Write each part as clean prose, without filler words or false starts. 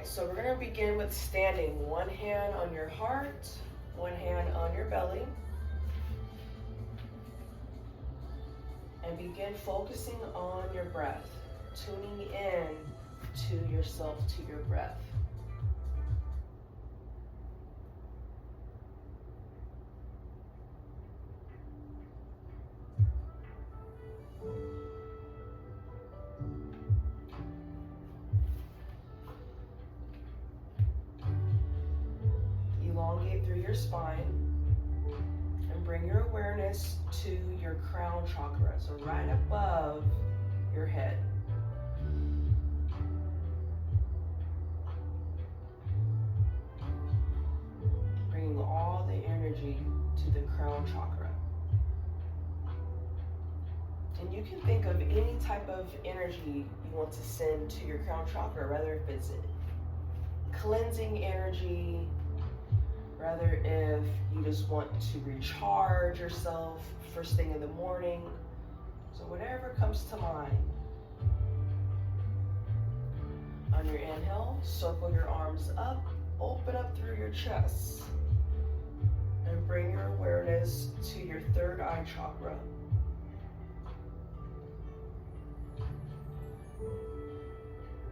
So we're going to begin with standing. One hand on your heart, one hand on your belly. And begin focusing on your breath, tuning in to yourself, to your breath. Elongate through your spine and bring your awareness to your crown chakra, so right above your head. Bringing all the energy to the crown chakra. And you can think of any type of energy you want to send to your crown chakra, whether if it's cleansing energy, rather if you just want to recharge yourself first thing in the morning. So whatever comes to mind. On your inhale, circle your arms up, open up through your chest, and bring your awareness to your third eye chakra.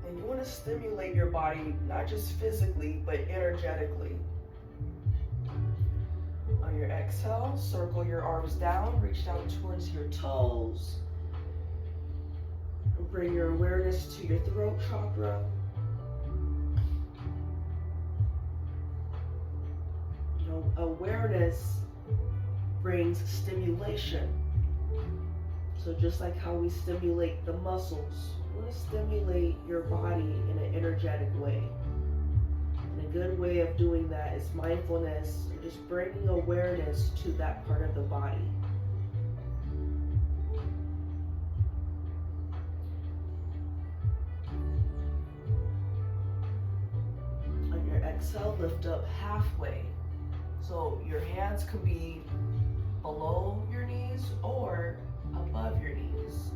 And you want to stimulate your body, not just physically, but energetically. On your exhale, circle your arms down, reach down towards your toes. And bring your awareness to your throat chakra. Awareness brings stimulation. So just like how we stimulate the muscles, you want to stimulate your body in an energetic way. And a good way of doing that is mindfulness, just bringing awareness to that part of the body. On your exhale, lift up halfway. So your hands could be below your knees or above your knees.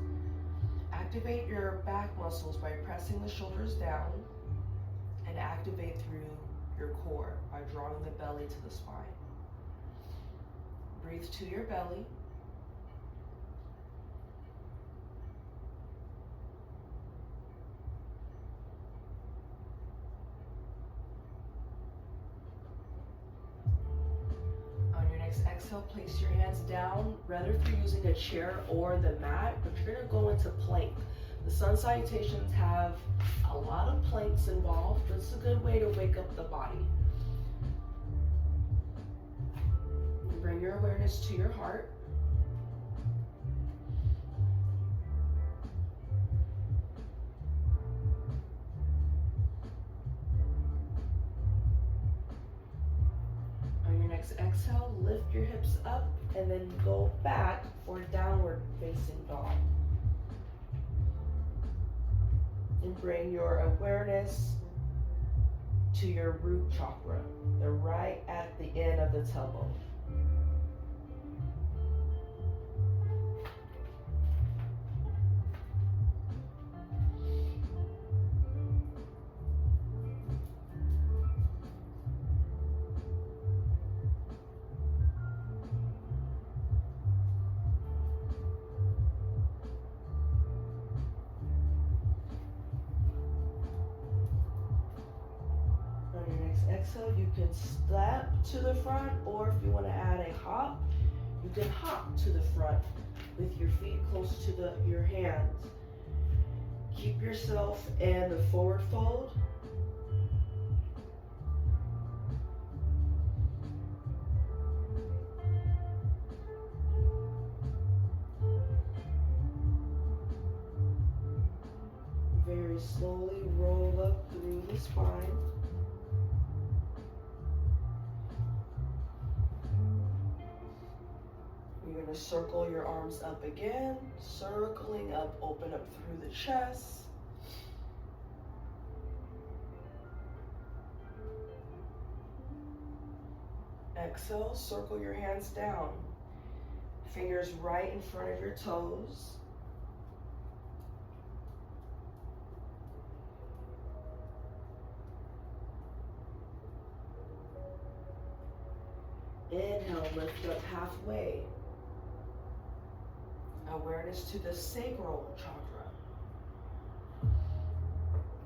Activate your back muscles by pressing the shoulders down and activate through your core by drawing the belly to the spine. Breathe to your belly. Exhale, place your hands down, whether if you're using a chair or the mat, but you're going to go into plank. The sun salutations have a lot of planks involved, but it's a good way to wake up the body. Bring your awareness to your heart. Exhale, lift your hips up and then go back for downward facing dog. And bring your awareness to your root chakra. They're right at the end of the tailbone. Exhale, you can step to the front, or if you want to add a hop, you can hop to the front with your feet close to your hands. Keep yourself in the forward fold. Very slowly roll up through the spine. You're going to circle your arms up again, circling up, open up through the chest. Exhale, circle your hands down. Fingers right in front of your toes. Inhale, lift up halfway. Awareness to the sacral chakra.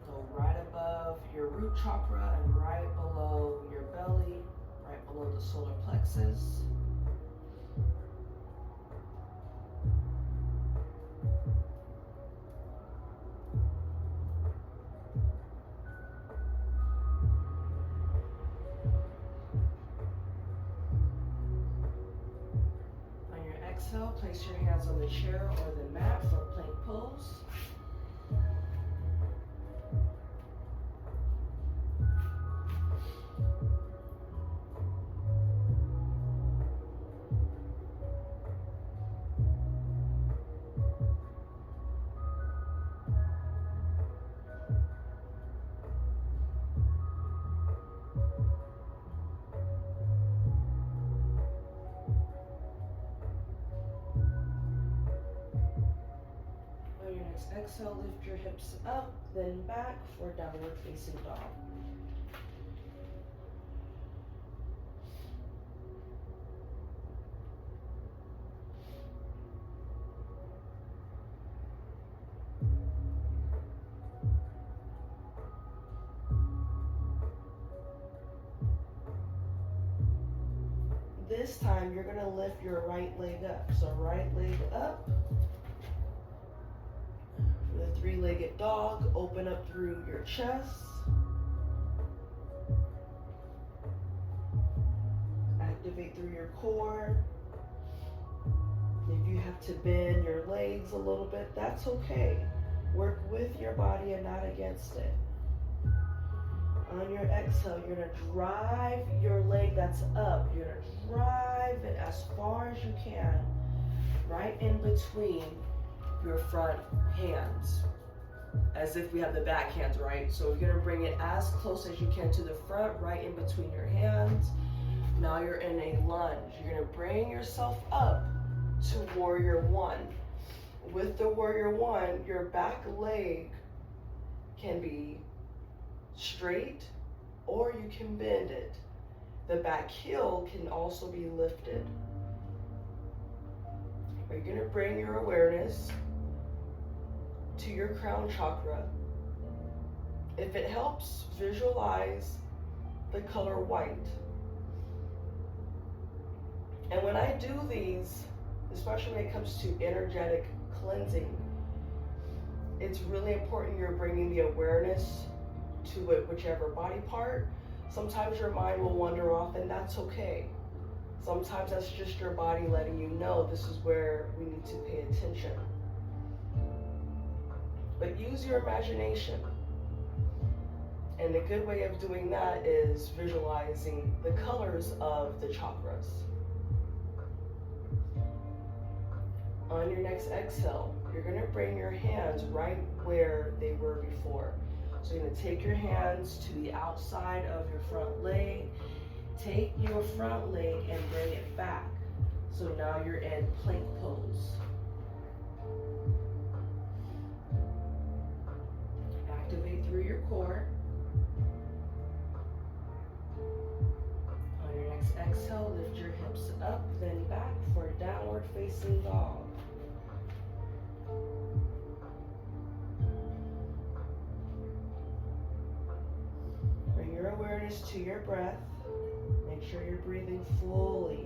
Go right above your root chakra and right below your belly, right below the solar plexus. On your exhale, place your hands on the chair or the mat for plank pose. Exhale, lift your hips up, then back for downward facing dog. This time you're going to lift your right leg up. So right leg up. For the three-legged dog, open up through your chest. Activate through your core. If you have to bend your legs a little bit, that's okay. Work with your body and not against it. On your exhale, you're going to drive your leg that's up. You're going to drive it as far as you can, right in between your front hands, as if we have the back hands, right? So you're going to bring it as close as you can to the front, right in between your hands. Now you're in a lunge. You're going to bring yourself up to warrior one. With the warrior one, your back leg can be straight or you can bend it. The back heel can also be lifted. You're going to bring your awareness to your crown chakra. If it helps, visualize the color white. And when I do these, especially when it comes to energetic cleansing, it's really important you're bringing the awareness to it, whichever body part. Sometimes your mind will wander off, and that's okay. Sometimes that's just your body letting you know this is where we need to pay attention. But use your imagination. And a good way of doing that is visualizing the colors of the chakras. On your next exhale, you're going to bring your hands right where they were before. So you're going to take your hands to the outside of your front leg. Take your front leg and bring it back. So now you're in plank pose. Activate through your core. On your next exhale, lift your hips up, then back for downward facing dog. Bring your awareness to your breath. Make sure you're breathing fully.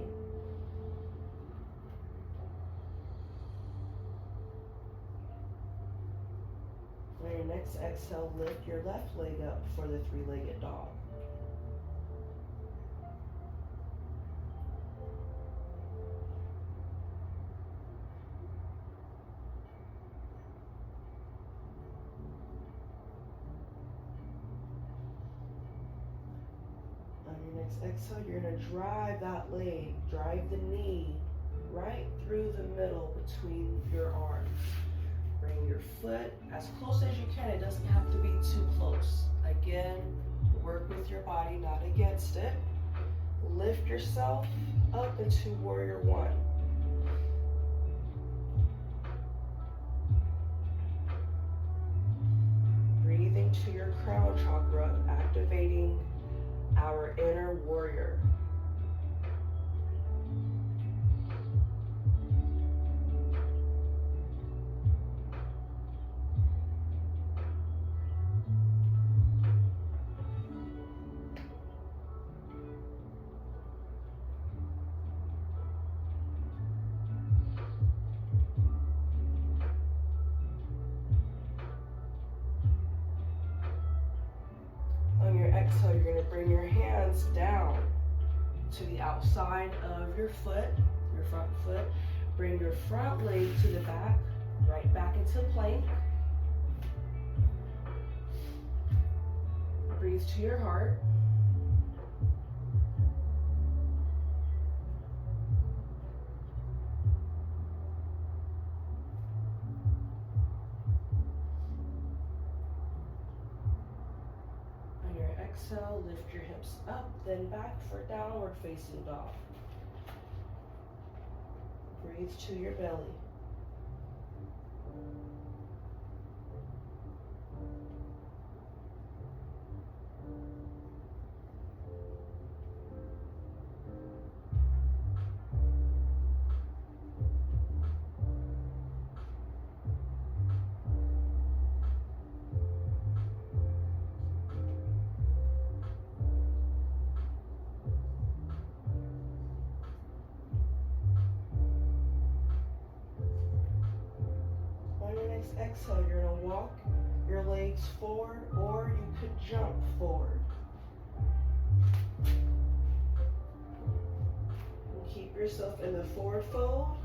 On your next exhale, lift your left leg up for the three-legged dog. On your next exhale, you're going to drive that leg, drive the knee right through the middle between your arms. Bring your foot as close as you can. It doesn't have to be too close. Again, work with your body, not against it. Lift yourself up into warrior one. Breathing to your crown chakra, activating our inner warrior. exhale, you're going to bring your hands down to the outside of your foot, your front foot. Bring your front leg to the back, right back into plank. Breathe to your heart. On your exhale, lift your hips up, then back for downward facing dog. Breathe to your belly. Exhale, you're going to walk your legs forward, or you could jump forward. And keep yourself in the forward fold.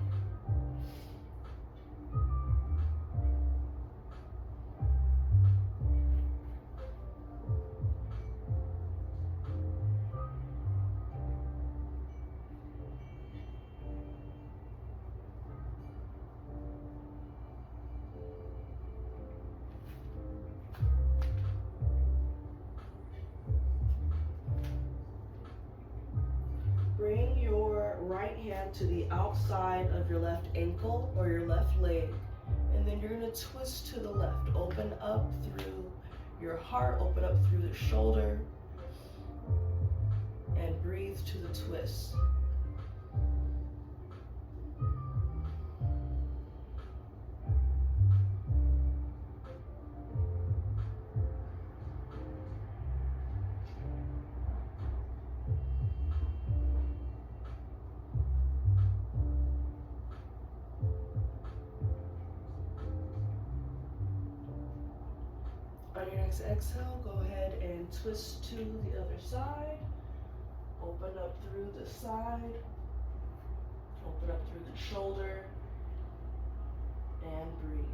Bring your right hand to the outside of your left ankle or your left leg, and then you're going to twist to the left. Open up through your heart, open up through the shoulder, and breathe to the twist. On your next exhale, go ahead and twist to the other side. Open up through the side. Open up through the shoulder. And breathe.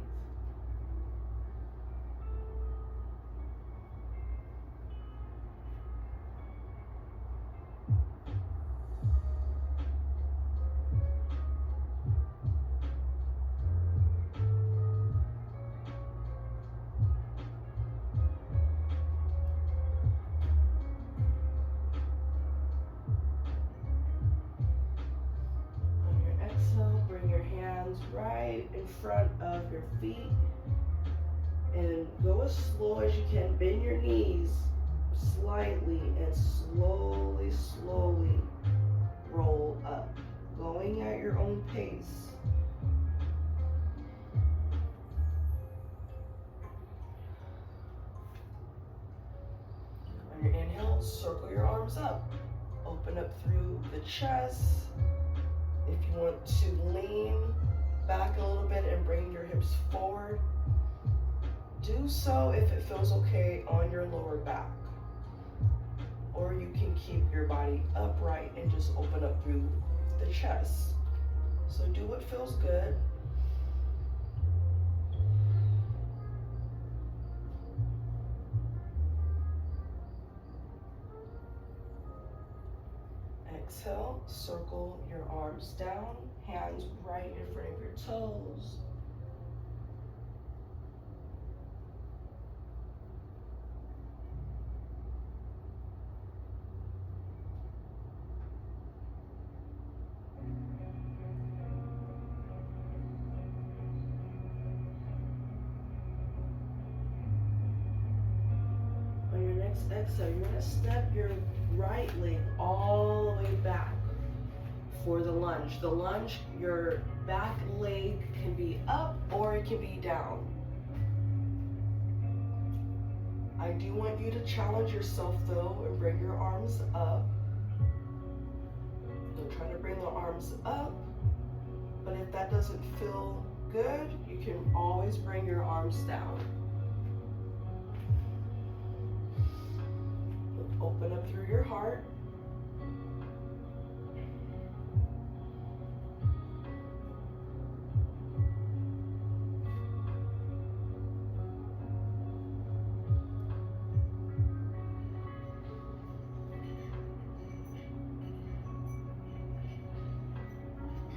Right in front of your feet, and go as slow as you can. Bend your knees slightly and slowly roll up, going at your own pace. On your inhale, circle your arms up, open up through the chest. If you want to lean back a little bit and bring your hips forward, do so if it feels okay on your lower back. Or you can keep your body upright and just open up through the chest. So do what feels good. Exhale, circle your arms down, hands right in front of your toes. On your next exhale, you're going to step your right leg all the way back for the lunge. The lunge, your back leg can be up or it can be down. I do want you to challenge yourself though and bring your arms up. Don't try to bring the arms up, but if that doesn't feel good, you can always bring your arms down. Open up through your heart.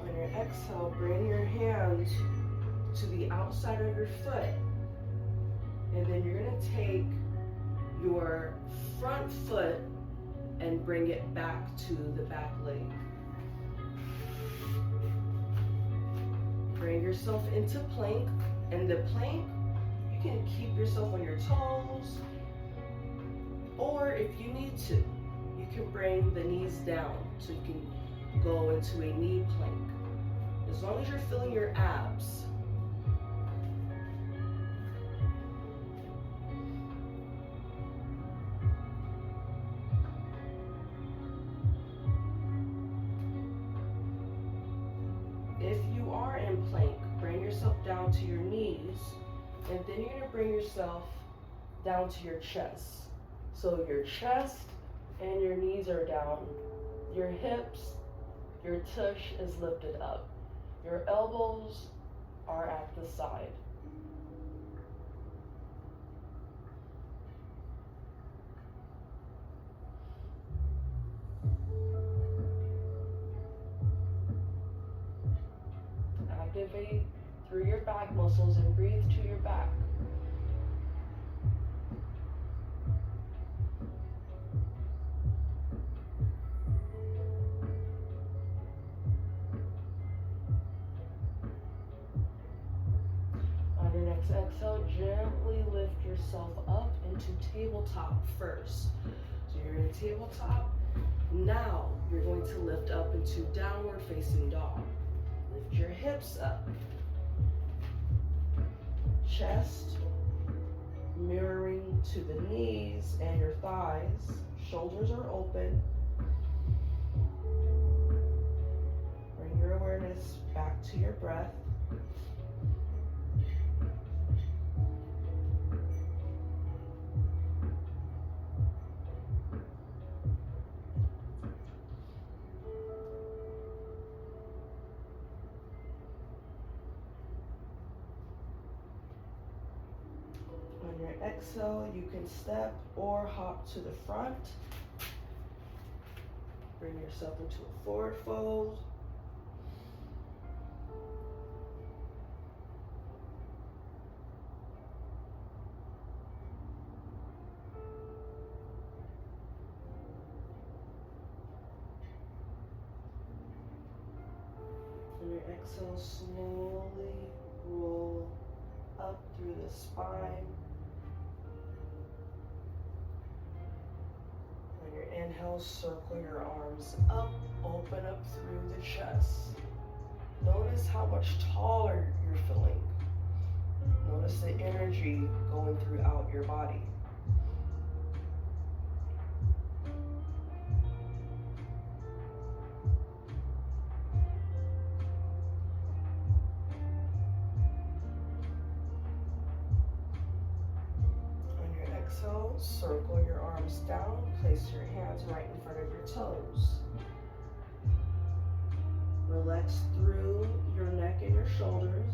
On your exhale, bring your hands to the outside of your foot. And then you're going to take your front foot and bring it back to the back leg. Bring yourself into plank. And the plank, you can keep yourself on your toes, or if you need to, you can bring the knees down so you can go into a knee plank. As long as you're feeling your abs. If you are in plank, bring yourself down to your knees, and then you're going to bring yourself down to your chest. So your chest and your knees are down. Your hips, your tush is lifted up. Your elbows are at the side. Activate through your back muscles and breathe to your back. On your next exhale, gently lift yourself up into tabletop first. So you're in tabletop. Now you're going to lift up into downward facing dog. Lift your hips up. Chest mirroring to the knees and your thighs. Shoulders are open. Bring your awareness back to your breath. On your exhale, you can step or hop to the front. Bring yourself into a forward fold. On your exhale, slowly roll up through the spine. On your inhale, circle your arms up, open up through the chest. Notice how much taller you're feeling. Notice the energy going throughout your body. Exhale, circle your arms down, place your hands right in front of your toes. Relax through your neck and your shoulders.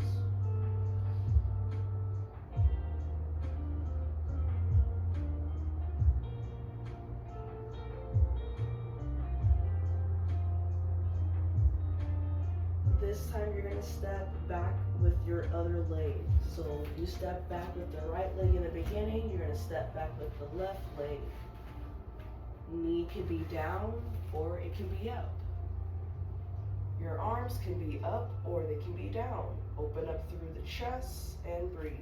This time you're going to step back with your other leg. So if you step back with the right leg in the beginning, you're going to step back with the left leg. Knee can be down or it can be up. Your arms can be up or they can be down. Open up through the chest and breathe.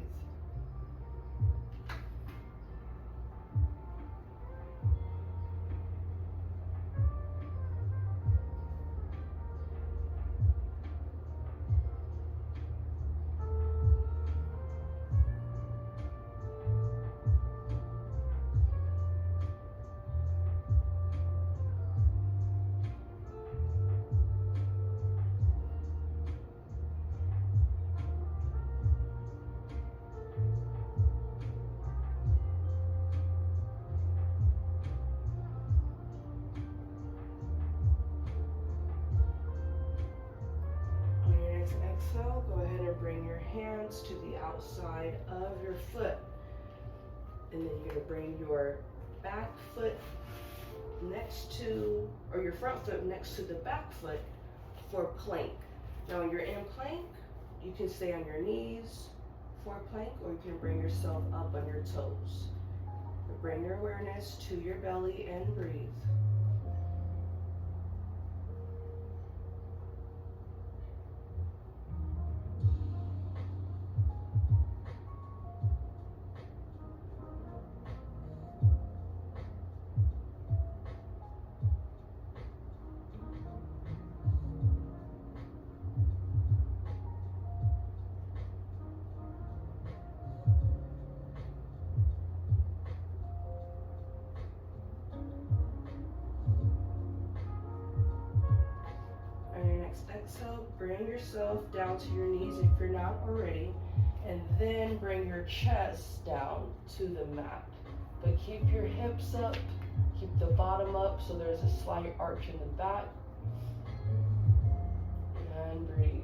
exhale, go ahead and bring your hands to the outside of your foot. And then you're gonna bring your back foot next to, or your front foot next to the back foot for plank. Now when you're in plank, you can stay on your knees for plank, or you can bring yourself up on your toes. Bring your awareness to your belly and breathe. Exhale, bring yourself down to your knees if you're not already, and then bring your chest down to the mat. But keep your hips up, keep the bottom up so there's a slight arch in the back. And breathe.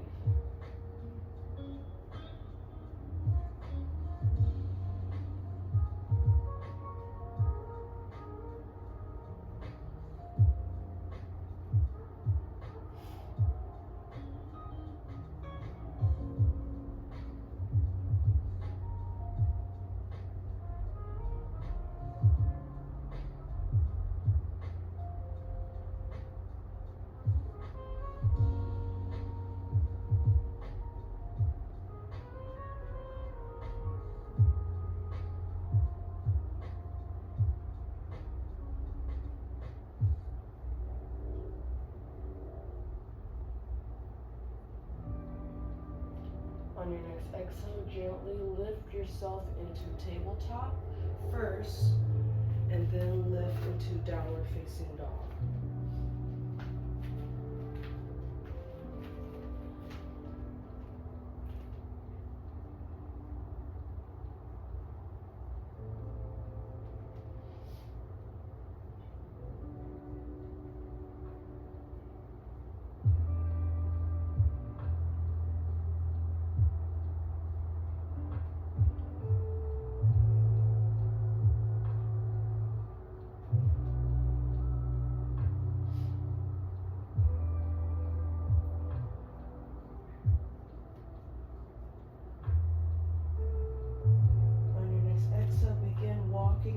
On your next exhale, gently lift yourself into tabletop first, and then lift into downward facing dog.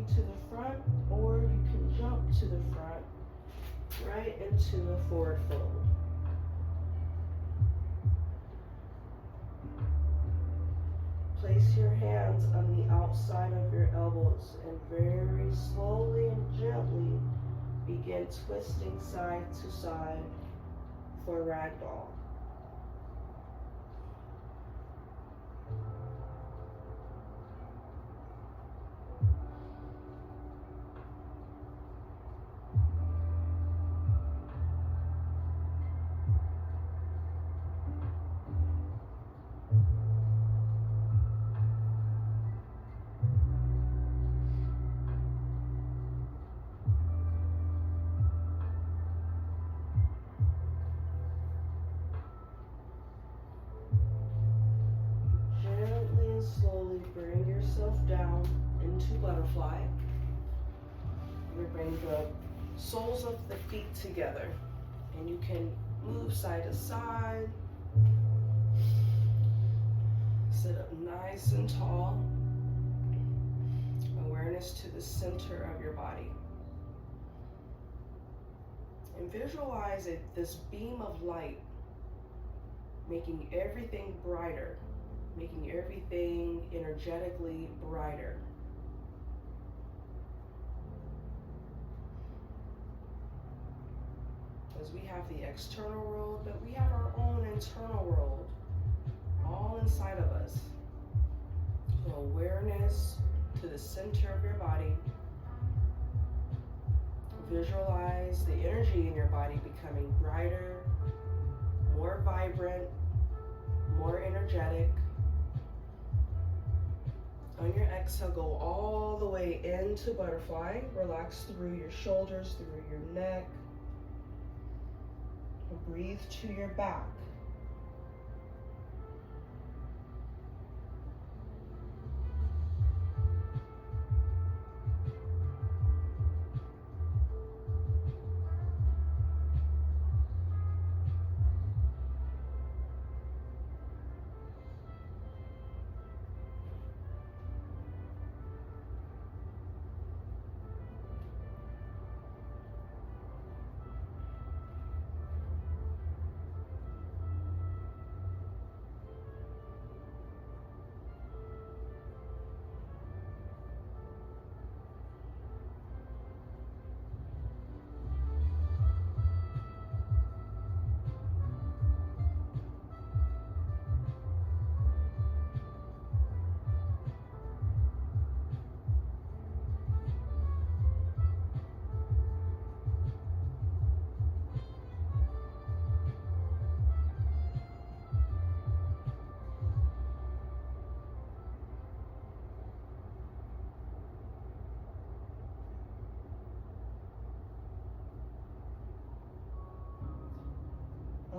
To the front, or you can jump to the front, right into a forward fold. Place your hands on the outside of your elbows and very slowly and gently begin twisting side to side for ragdoll. Bring yourself down into butterfly. You bring the soles of the feet together, and you can move side to side. Sit up nice and tall. Awareness to the center of your body. And visualize this beam of light making everything brighter, making everything energetically brighter. As we have the external world, but we have our own internal world, all inside of us. So awareness to the center of your body. Visualize the energy in your body becoming brighter, more vibrant, more energetic. On your exhale, go all the way into butterfly. Relax through your shoulders, through your neck. Breathe to your back.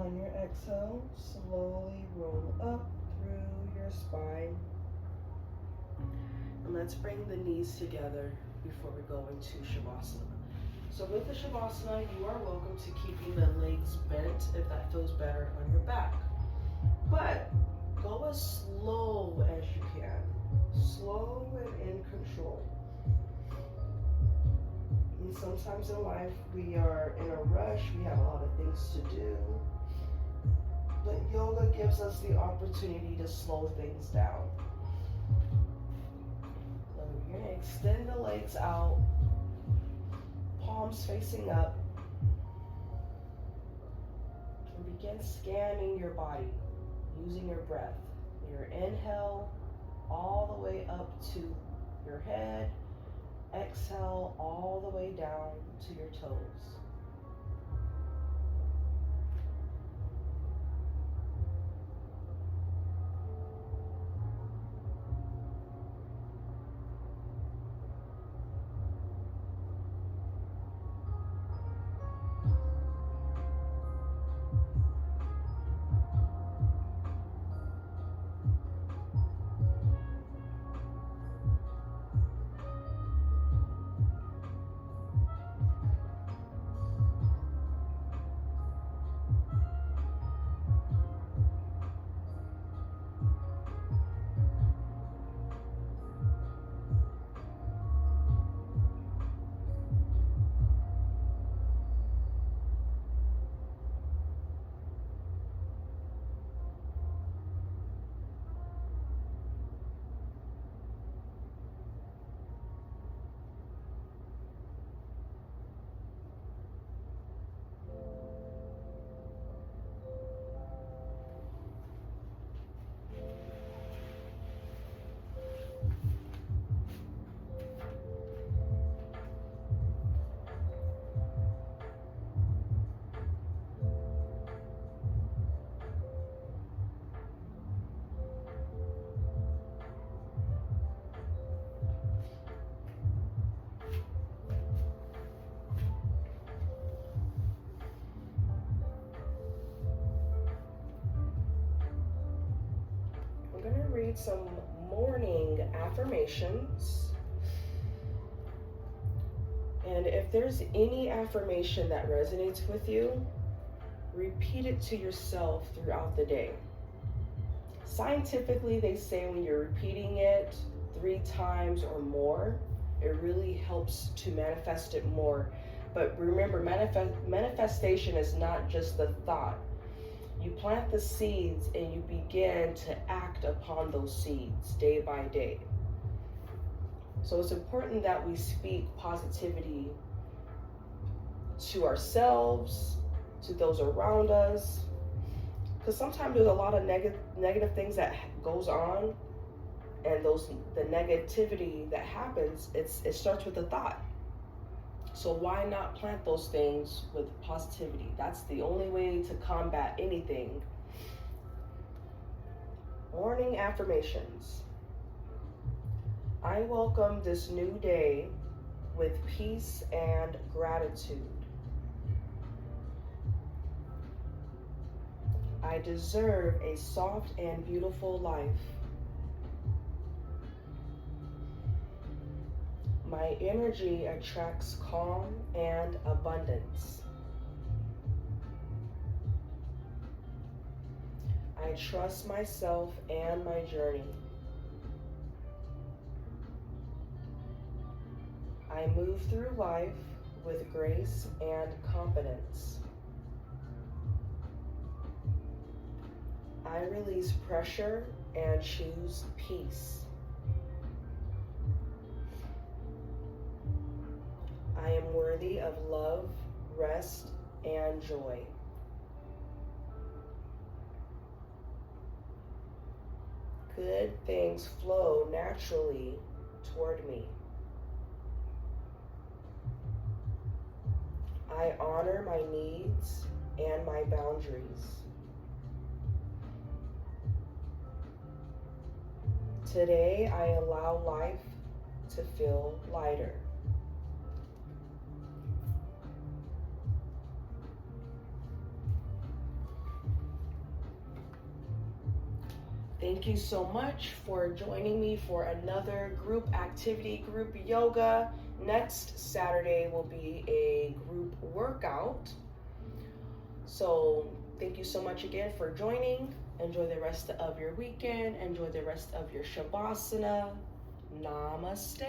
On your exhale, slowly roll up through your spine. And let's bring the knees together before we go into Shavasana. So with the Shavasana, you are welcome to keeping the legs bent if that feels better on your back. But go as slow as you can. Slow and in control. And sometimes in life we are in a rush, we have a lot of things to do. But yoga gives us the opportunity to slow things down. So you're going to extend the legs out, palms facing up, and begin scanning your body using your breath. Your inhale all the way up to your head, exhale all the way down to your toes. I'm going to read some morning affirmations. And if there's any affirmation that resonates with you, repeat it to yourself throughout the day. Scientifically, they say when you're repeating it 3 times or more, it really helps to manifest it more. But remember, manifestation is not just the thought. You plant the seeds and you begin to act upon those seeds day by day. So it's important that we speak positivity to ourselves, to those around us, because sometimes there's a lot of negative things that goes on, and the negativity that happens, it starts with a thought. So why not plant those things with positivity? That's the only way to combat anything. Morning affirmations. I welcome this new day with peace and gratitude. I deserve a soft and beautiful life. My energy attracts calm and abundance. I trust myself and my journey. I move through life with grace and confidence. I release pressure and choose peace. I am worthy of love, rest, and joy. Good things flow naturally toward me. I honor my needs and my boundaries. Today, I allow life to feel lighter. Thank you so much for joining me for another group activity, group yoga. Next Saturday will be a group workout. So thank you so much again for joining. Enjoy the rest of your weekend. Enjoy the rest of your Shavasana. Namaste.